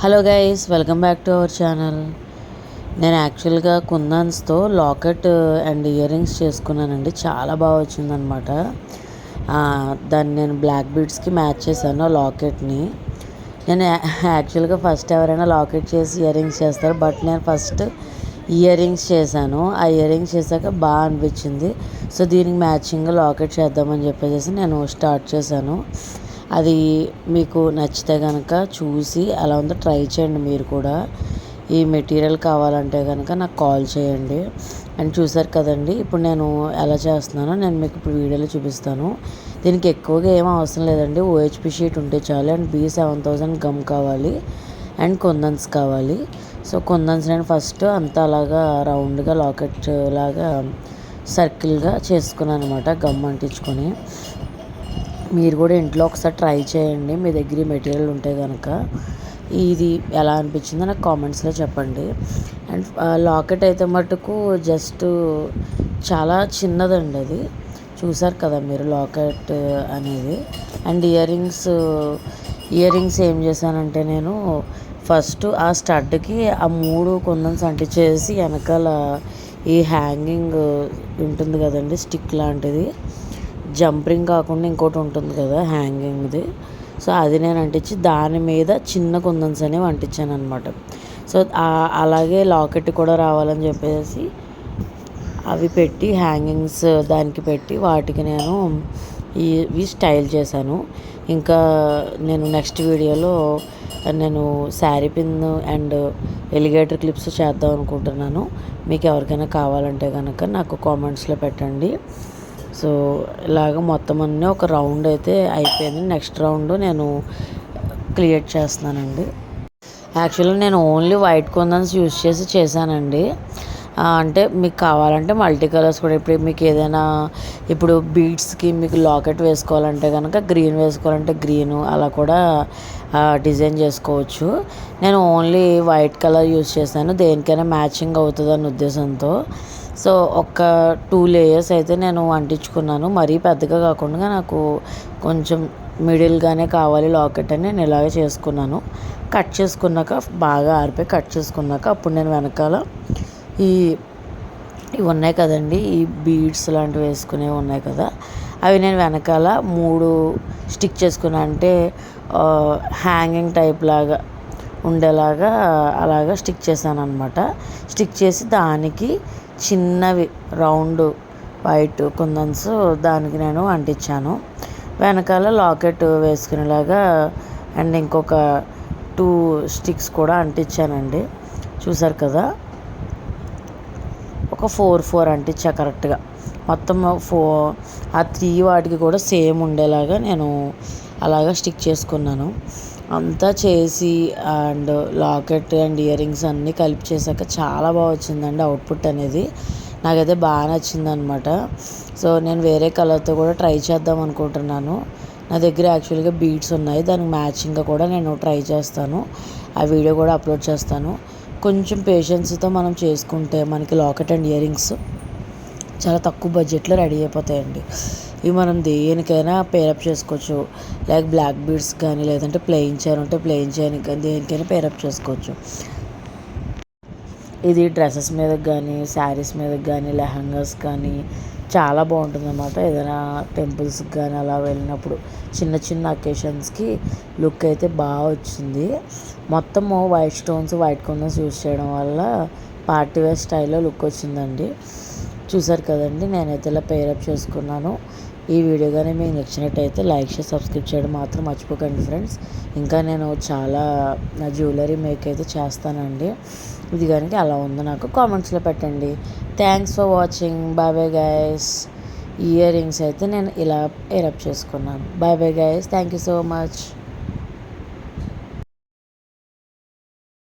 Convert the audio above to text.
Hello guys, welcome back to our channel. నేను యాక్చువల్గా కుందన్స్తో locket and ear rings చేసుకున్నానండి. చాలా బాగా వచ్చిందనమాట. దాన్ని నేను బ్లాక్ బీడ్స్కి మ్యాచ్ చేశాను లాకెట్ని. నేను యాక్చువల్గా ఫస్ట్ ఎవరైనా లాకెట్ చేసి ఇయర్ రింగ్స్ చేస్తారు, బట్ నేను ఫస్ట్ ఇయర్ రింగ్స్ చేశాను. ఆ ఇయర్ రింగ్స్ చేశాక బాగా అనిపించింది. సో దీనికి మ్యాచింగ్ లాకెట్ చేద్దామని చెప్పేసి నేను స్టార్ట్ చేశాను. అది మీకు నచ్చితే కనుక చూసి ఎలా ఉందో ట్రై చేయండి. మీరు కూడా ఈ మెటీరియల్ కావాలంటే కనుక నాకు కాల్ చేయండి. అండ్ చూసారు కదండి, ఇప్పుడు నేను ఎలా చేస్తున్నానో నేను మీకు ఇప్పుడు వీడియోలో చూపిస్తాను. దీనికి ఎక్కువగా ఏం అవసరం లేదండి. ఓహెచ్పి షీట్ ఉంటే చాలు. అండ్ B7000 గమ్ కావాలి అండ్ కుందన్స్ కావాలి. సో కుందన్స్ నేను ఫస్ట్ అంతా అలాగా రౌండ్గా లాకెట్ లాగా సర్కిల్గా చేసుకున్నాను అనమాట, గమ్ అంటించుకొని. మీరు కూడా ఇంట్లో ఒకసారి ట్రై చేయండి, మీ దగ్గర మెటీరియల్ ఉంటే కనుక. ఇది ఎలా అనిపించిందో నాకు కామెంట్స్లో చెప్పండి. అండ్ లాకెట్ అయితే మటుకు జస్ట్ చాలా చిన్నదండి అది. చూసారు కదా మీరు లాకెట్ అనేది. అండ్ ఇయర్ రింగ్స్ ఏం చేశానంటే నేను ఫస్ట్ ఆ స్టడ్కి ఆ 3 కుందన్స్ అంటించేసి వెనకాల ఈ హ్యాంగింగ్ ఉంటుంది కదండి, స్టిక్ లాంటిది, జంపరింగ్ కాకుండా ఇంకోటి ఉంటుంది కదా హ్యాంగింగ్ది. సో అది నేను అంటించి దాని మీద చిన్న కుందన్స్ అనేవి అంటించాను అనమాట. సో అలాగే లాకెట్ కూడా రావాలని చెప్పేసి అవి పెట్టి హ్యాంగింగ్స్ దానికి పెట్టి వాటికి నేను ఇవి స్టైల్ చేశాను. ఇంకా నేను నెక్స్ట్ వీడియోలో నేను sari pin and alligator clips చేద్దాం అనుకుంటున్నాను. మీకు ఎవరికైనా కావాలంటే కనుక నాకు కామెంట్స్లో పెట్టండి. సో ఇలాగ మొత్తం అన్నీ ఒక రౌండ్ అయితే అయిపోయింది. నెక్స్ట్ రౌండ్ నేను క్రియేట్ చేస్తున్నానండి. యాక్చువల్గా నేను ఓన్లీ వైట్ కుందన్స్ యూజ్ చేసి చేశానండి. అంటే మీకు కావాలంటే మల్టీ కలర్స్ కూడా, ఇప్పుడు మీకు ఏదైనా ఇప్పుడు బీడ్స్కి మీకు లాకెట్ వేసుకోవాలంటే కనుక గ్రీన్ వేసుకోవాలంటే గ్రీను అలా కూడా డిజైన్ చేసుకోవచ్చు. నేను ఓన్లీ వైట్ కలర్ యూజ్ చేశాను, దేనికైనా మ్యాచింగ్ అవుతుందని ఉద్దేశంతో. సో ఒక 2 లేయర్స్ అయితే నేను అంటించుకున్నాను. మరీ పెద్దగా కాకుండా నాకు కొంచెం మిడిల్గానే కావాలి లాకెట్ అని నేను ఇలాగే చేసుకున్నాను. కట్ చేసుకున్నాక బాగా ఆరిపోయి కట్ చేసుకున్నాక అప్పుడు నేను వెనకాల ఇవి ఉన్నాయి కదండి, ఈ బీడ్స్ లాంటివి వేసుకునేవి ఉన్నాయి కదా, అవి నేను వెనకాల 3 స్టిక్ చేసుకున్నా. అంటే హ్యాంగింగ్ టైప్ లాగా ఉండేలాగా అలాగా స్టిక్ చేశాను అనమాట. స్టిక్ చేసి దానికి చిన్నవి రౌండ్ వైట్ కుందన్స్ దానికి నేను అంటించాను. వెనకాల లాకెట్ వేసుకునేలాగా అండ్ ఇంకొక 2 స్టిక్స్ కూడా అంటించానండి. చూసారు కదా, ఒక 4 అంటించా కరెక్ట్గా. మొత్తం ఆ 3 వాటికి కూడా సేమ్ ఉండేలాగా నేను అలాగా స్టిక్ చేసుకున్నాను. అంతా చేసి and locket and ear rings అన్నీ కలిపి చేశాక చాలా బాగా వచ్చిందండి అవుట్పుట్ అనేది. నాకైతే బాగా నచ్చింది అనమాట. సో నేను వేరే కలర్తో కూడా ట్రై చేద్దాం అనుకుంటున్నాను. నా దగ్గర యాక్చువల్గా బీడ్స్ ఉన్నాయి, దానికి మ్యాచింగ్గా కూడా నేను ట్రై చేస్తాను. ఆ వీడియో కూడా అప్లోడ్ చేస్తాను. కొంచెం పేషెన్స్తో మనం చేసుకుంటే మనకి లాకెట్ అండ్ ఇయర్ రింగ్స్ చాలా తక్కువ బడ్జెట్లో రెడీ అయిపోతాయండి. ఇవి మనం దేనికైనా పేరప్ చేసుకోవచ్చు. లైక్ బ్లాక్ బీడ్స్ కానీ, లేదంటే ప్లెయిన్ చైన్ ఉంటే ప్లెయిన్ చైన్ కానీ దేనికైనా పేరప్ చేసుకోవచ్చు. ఇది డ్రెస్సెస్ మీదకి కానీ, శారీస్ మీదకి కానీ, లెహంగాస్ కానీ చాలా బాగుంటుంది అన్నమాట. ఏదైనా టెంపుల్స్కి కానీ అలా వెళ్ళినప్పుడు చిన్న చిన్న అకేషన్స్కి లుక్ అయితే బాగా వచ్చింది. మొత్తము వైట్ స్టోన్స్, వైట్ కుందన్స్ యూజ్ చేయడం వల్ల పార్టీ వేర్ స్టైల్లో లుక్ వచ్చిందండి. చూసారు కదండి, నేనైతే ఇలా పేరప్ చేసుకున్నాను. ఈ వీడియో కానీ మీకు నచ్చినట్టయితే లైక్ చేసి సబ్స్క్రైబ్ చేయడం మాత్రం మర్చిపోకండి ఫ్రెండ్స్. ఇంకా నేను చాలా నా జ్యువెలరీ మేక్ అయితే చేస్తానండి. ఇది కనుక అలా ఉందో నాకు కామెంట్స్లో పెట్టండి. Thanks for watching. Bye bye guys. Ear rings అయితే నేను ఇలా పేరప్ చేసుకున్నాను. Bye bye guys. Thank you so much.